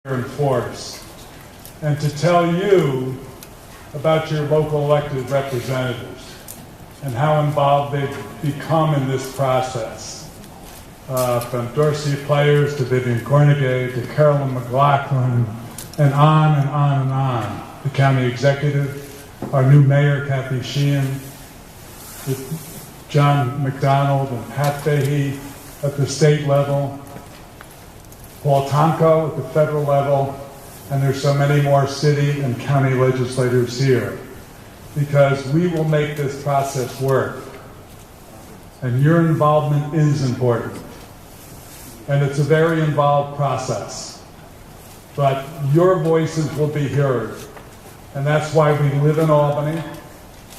in force and to tell you about your local elected representatives and how involved they've become in this process. From Dorsey Players to Vivian Cornegay to Carolyn McLaughlin and on and on and on. The county executive, our new mayor, Kathy Sheehan, John McDonald and Pat Fahey at the state level, Paul Tomko at the federal level, and there's so many more city and county legislators here, because we will make this process work. And your involvement is important. And it's a very involved process. But your voices will be heard. And that's why we live in Albany,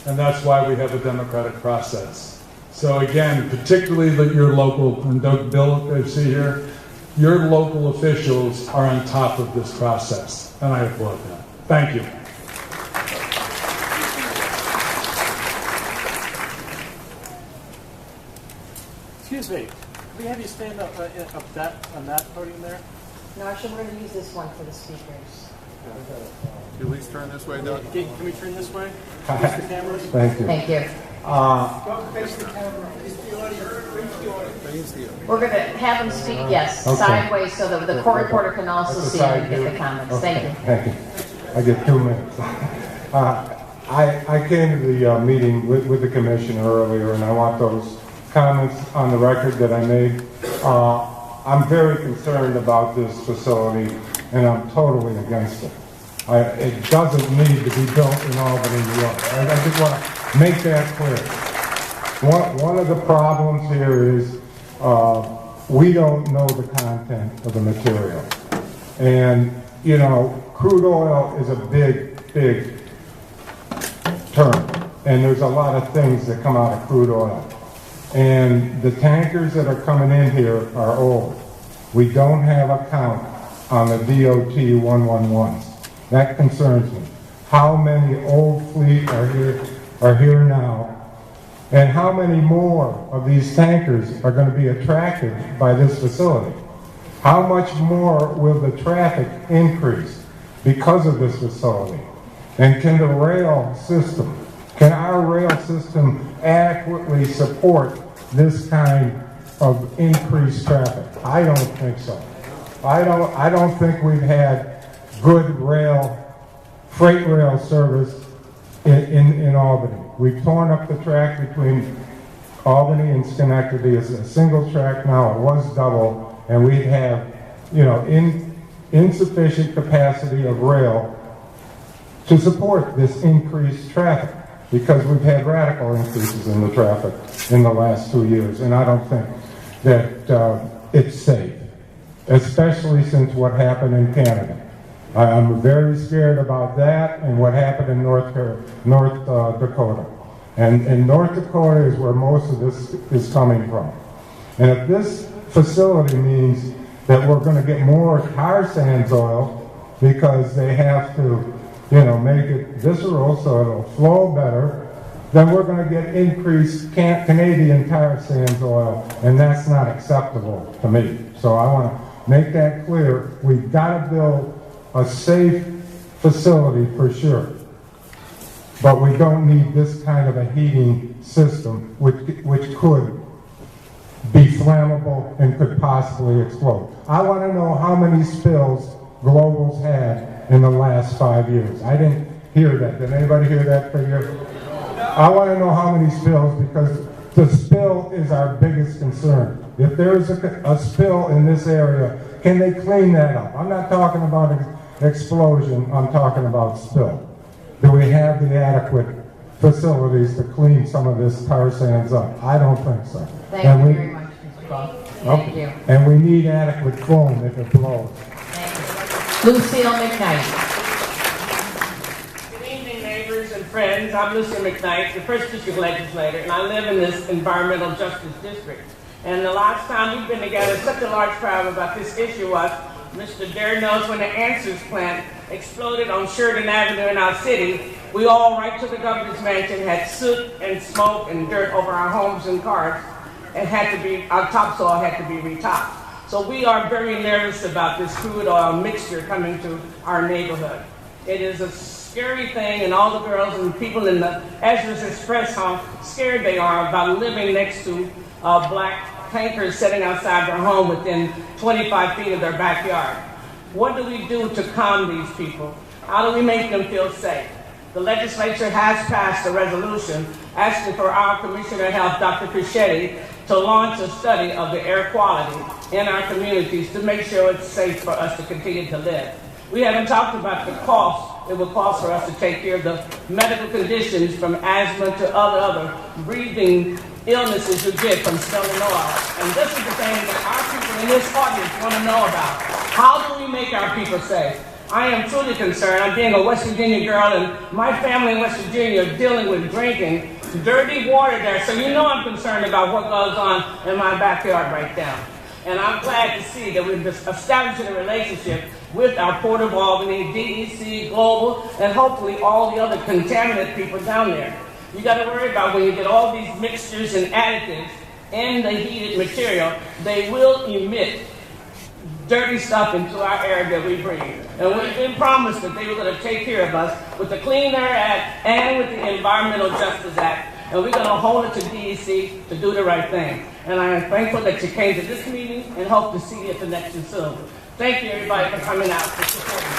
and that's why we have a democratic process. So again, particularly that your local, and Bill, I see here, your local officials are on top of this process, and I applaud that. Thank you. Excuse me, can we have you stand up on that podium there? No, actually, we're going to use this one for the speakers. Can you please turn this way, Doug? Can we turn this way? Face the cameras? Thank you. Thank you. Face the camera. Face the audience. We're going to have them speak, yes, Okay. sideways so that the court reporter can also see and get the comments. Okay. Thank you. Thank you. I get 2 minutes. I came to the meeting with the commissioner earlier, and I want those comments on the record that I made. I'm very concerned about this facility, and I'm totally against it. It doesn't need to be built in Albany, New York. I just want to make that clear. One of the problems here is we don't know the content of the material. And, you know, crude oil is a big, big term. And there's a lot of things that come out of crude oil. And the tankers that are coming in here are old. We don't have a count on the DOT 111s. That concerns me. How many old fleet are here now? And how many more of these tankers are going to be attracted by this facility? How much more will the traffic increase because of this facility? And can our rail system adequately support this kind of increased traffic? I don't think so. I don't think we've had good freight rail service in Albany. We've torn up the track between Albany and Schenectady. It's a single track now. It was double, and we have, you know, insufficient capacity of rail to support this increased traffic, because we've had radical increases in the traffic in the last 2 years, and I don't think that it's safe, especially since what happened in Canada. I'm very scared about that and what happened in North Dakota. And North Dakota is where most of this is coming from. And if this facility means that we're going to get more tar sands oil because they have to, you know, make it visceral so it'll flow better, then we're going to get increased Canadian tar sands oil, and that's not acceptable to me. So I want to make that clear. We've got to build a safe facility for sure, but we don't need this kind of a heating system which could be flammable and could possibly explode. I want to know how many spills Global's had in the last 5 years. I didn't hear that. Did anybody hear that figure? I want to know how many spills, because the spill is our biggest concern. If there's a spill in this area, can they clean that up? I'm not talking about explosion, I'm talking about spill. Do we have the adequate facilities to clean some of this tar sands up? I don't think so. Thank you very much, Mr. Paul. Thank you. And we need adequate foam if it blows. Thank you. Lucille McKnight. Good evening, neighbors and friends. I'm Lucille McKnight, the first district legislator, and I live in this environmental justice district. And the last time we've been together, such a large crowd about this issue was Mr. Dare knows when the Answers plant exploded on Sheridan Avenue in our city. We all, right to the governor's mansion, had soot and smoke and dirt over our homes and cars, and our topsoil had to be retopped. So we are very nervous about this crude oil mixture coming to our neighborhood. It is a scary thing, and all the girls and people in the Ezra's Express, how scared they are about living next to black tankers sitting outside their home within 25 feet of their backyard. What do we do to calm these people? How do we make them feel safe? The legislature has passed a resolution asking for our Commissioner of Health, Dr. Pichetti, to launch a study of the air quality in our communities to make sure it's safe for us to continue to live. We haven't talked about the cost it will cost for us to take care of the medical conditions from asthma to other breathing illnesses you get from smelling oil. And this is the thing that our people in this audience want to know about. How do we make our people safe? I am truly concerned. I'm being a West Virginia girl, and my family in West Virginia are dealing with drinking dirty water there. So you know I'm concerned about what goes on in my backyard right now. And I'm glad to see that we've established a relationship with our Port of Albany, DEC, Global, and hopefully all the other contaminant people down there. You got to worry about when you get all these mixtures and additives in the heated material, they will emit dirty stuff into our air that we breathe. And we've been promised that they were going to take care of us with the Clean Air Act and with the Environmental Justice Act. And we're going to hold it to DEC to do the right thing. And I am thankful that you came to this meeting and hope to see you at the next one soon. Thank you, everybody, for coming out for supporting me.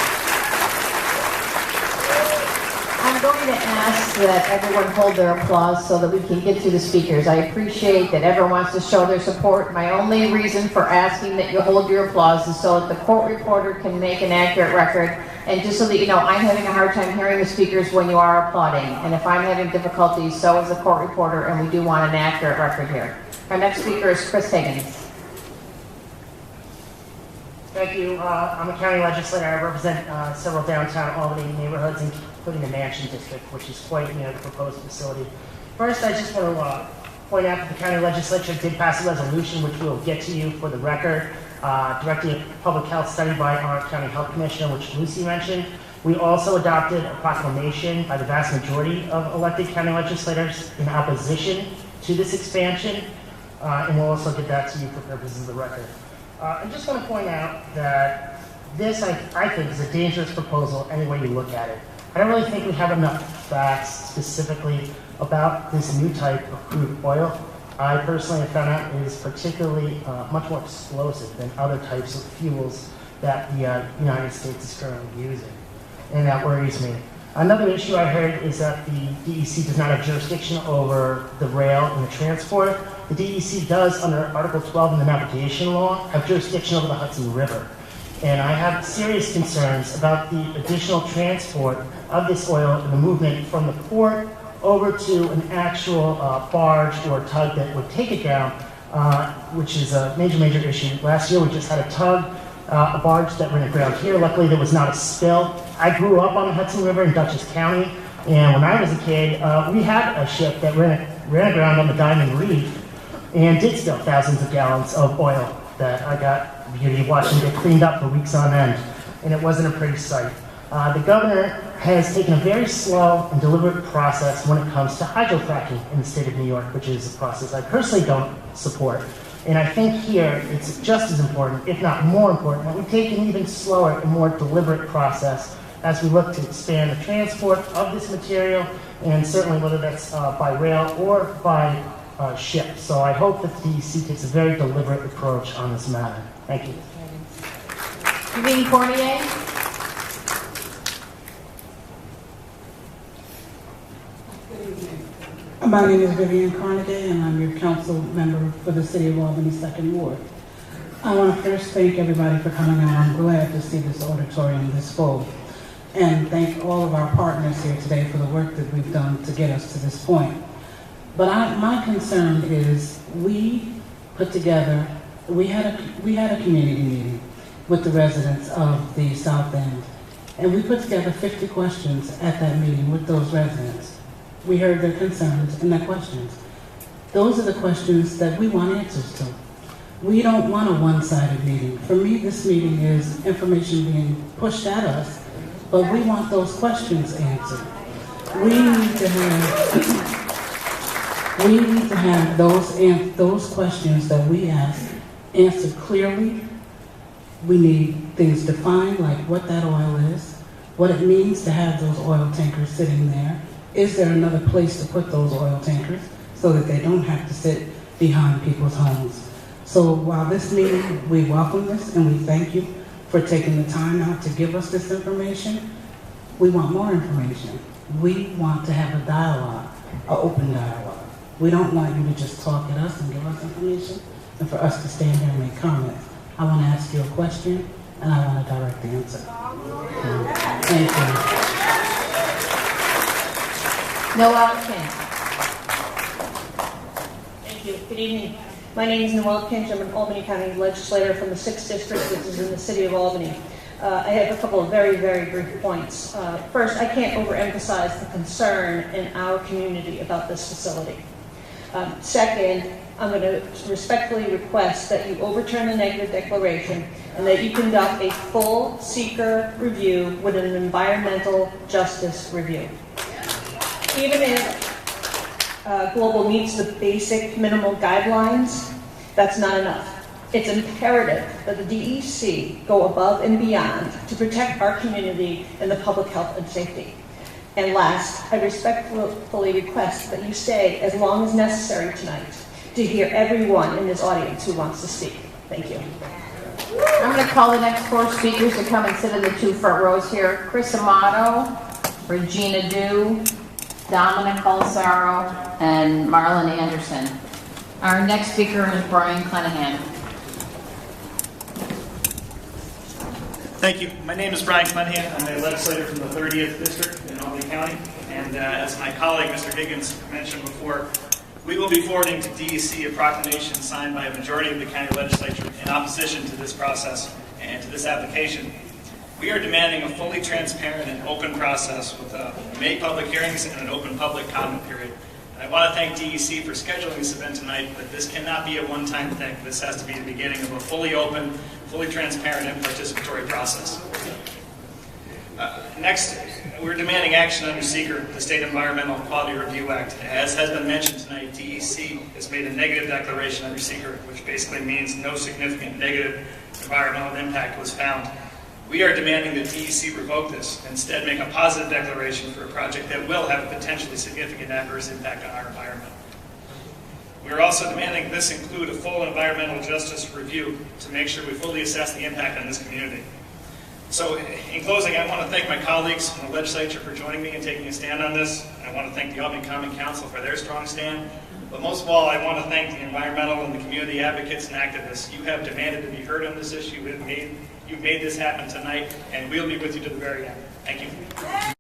I'm going to ask that everyone hold their applause so that we can get to the speakers. I appreciate that everyone wants to show their support. My only reason for asking that you hold your applause is so that the court reporter can make an accurate record. And just so that you know, I'm having a hard time hearing the speakers when you are applauding. And if I'm having difficulties, so is the court reporter, and we do want an accurate record here. Our next speaker is Chris Higgins. Thank you. I'm a county legislator. I represent several downtown Albany neighborhoods, including the Mansion District, which is quite near the proposed facility. First, I just want to point out that the county legislature did pass a resolution, which we'll get to you for the record, directing a public health study by our county health commissioner, which Lucy mentioned. We also adopted a proclamation by the vast majority of elected county legislators in opposition to this expansion, and we'll also get that to you for purposes of the record. I'm just going to point out that this, I think, is a dangerous proposal any way you look at it. I don't really think we have enough facts specifically about this new type of crude oil. I personally have found out it is particularly much more explosive than other types of fuels that the United States is currently using, and that worries me. Another issue I heard is that the DEC does not have jurisdiction over the rail and the transport. The DEC does, under Article 12 in the navigation law, have jurisdiction over the Hudson River. And I have serious concerns about the additional transport of this oil and the movement from the port over to an actual barge or tug that would take it down, which is a major issue. Last year we just had a tug, a barge that ran aground here. Luckily there was not a spill. I grew up on the Hudson River in Dutchess County, and when I was a kid, we had a ship that ran aground on the Diamond Reef and did spill thousands of gallons of oil that I got the beauty of watching get cleaned up for weeks on end, and it wasn't a pretty sight. The governor has taken a very slow and deliberate process when it comes to hydrofracking in the state of New York, which is a process I personally don't support. And I think here it's just as important, if not more important, that we take an even slower and more deliberate process as we look to expand the transport of this material, and certainly whether that's by rail or by ship. So I hope that the DEC takes a very deliberate approach on this matter. Thank you. Vivian Cornier. My name is Vivian Carnegie, and I'm your council member for the City of Albany 2nd Ward. I want to first thank everybody for coming out. I'm glad to see this auditorium this full, and thank all of our partners here today for the work that we've done to get us to this point. But my concern is we put together, we had a community meeting with the residents of the South End, and we put together 50 questions at that meeting with those residents. We heard their concerns and their questions. Those are the questions that we want answers to. We don't want a one-sided meeting. For me, this meeting is information being pushed at us, but we want those questions answered. We need to have those questions that we ask answered clearly. We need things defined, like what that oil is, what it means to have those oil tankers sitting there. Is there another place to put those oil tankers so that they don't have to sit behind people's homes? So while this meeting, we welcome this and we thank you for taking the time out to give us this information, we want more information. We want to have a dialogue, an open dialogue. We don't want you to just talk at us and give us information and for us to stand here and make comments. I want to ask you a question and I want a direct answer. Thank you. Noel King. Thank you. Good evening. My name is Noel Kinch. I'm an Albany County legislator from the 6th District, which is in the city of Albany. I have a couple of very, very brief points. First, I can't overemphasize the concern in our community about this facility. Second, I'm going to respectfully request that you overturn the negative declaration and that you conduct a full seeker review with an environmental justice review. Even if Global meets the basic minimal guidelines, that's not enough. It's imperative that the DEC go above and beyond to protect our community and the public health and safety. And last, I respectfully request that you stay as long as necessary tonight to hear everyone in this audience who wants to speak. Thank you. I'm going to call the next 4 speakers to come and sit in the 2 front rows here. Chris Amato, Regina Dew, Dominic Colasaro, and Marlon Anderson. Our next speaker is Brian Clenahan. Thank you. My name is Brian Clenahan. I'm a legislator from the 30th District in Albany County. And as my colleague, Mr. Higgins, mentioned before, we will be forwarding to DEC a proclamation signed by a majority of the county legislature in opposition to this process and to this application. We are demanding a fully transparent and open process with May public hearings and an open public comment period. And I want to thank DEC for scheduling this event tonight, but this cannot be a one-time thing. This has to be the beginning of a fully open, fully transparent, and participatory process. Next, we're demanding action under SECR, the State Environmental Quality Review Act. As has been mentioned tonight, DEC has made a negative declaration under SECR, which basically means no significant negative environmental impact was found. We are demanding that DEC revoke this and instead make a positive declaration for a project that will have a potentially significant adverse impact on our environment. We are also demanding this include a full environmental justice review to make sure we fully assess the impact on this community. So in closing, I want to thank my colleagues in the legislature for joining me and taking a stand on this. I want to thank the Albany Common Council for their strong stand. But most of all, I want to thank the environmental and the community advocates and activists. You have demanded to be heard on this issue. You've made this happen tonight, and we'll be with you to the very end. Thank you.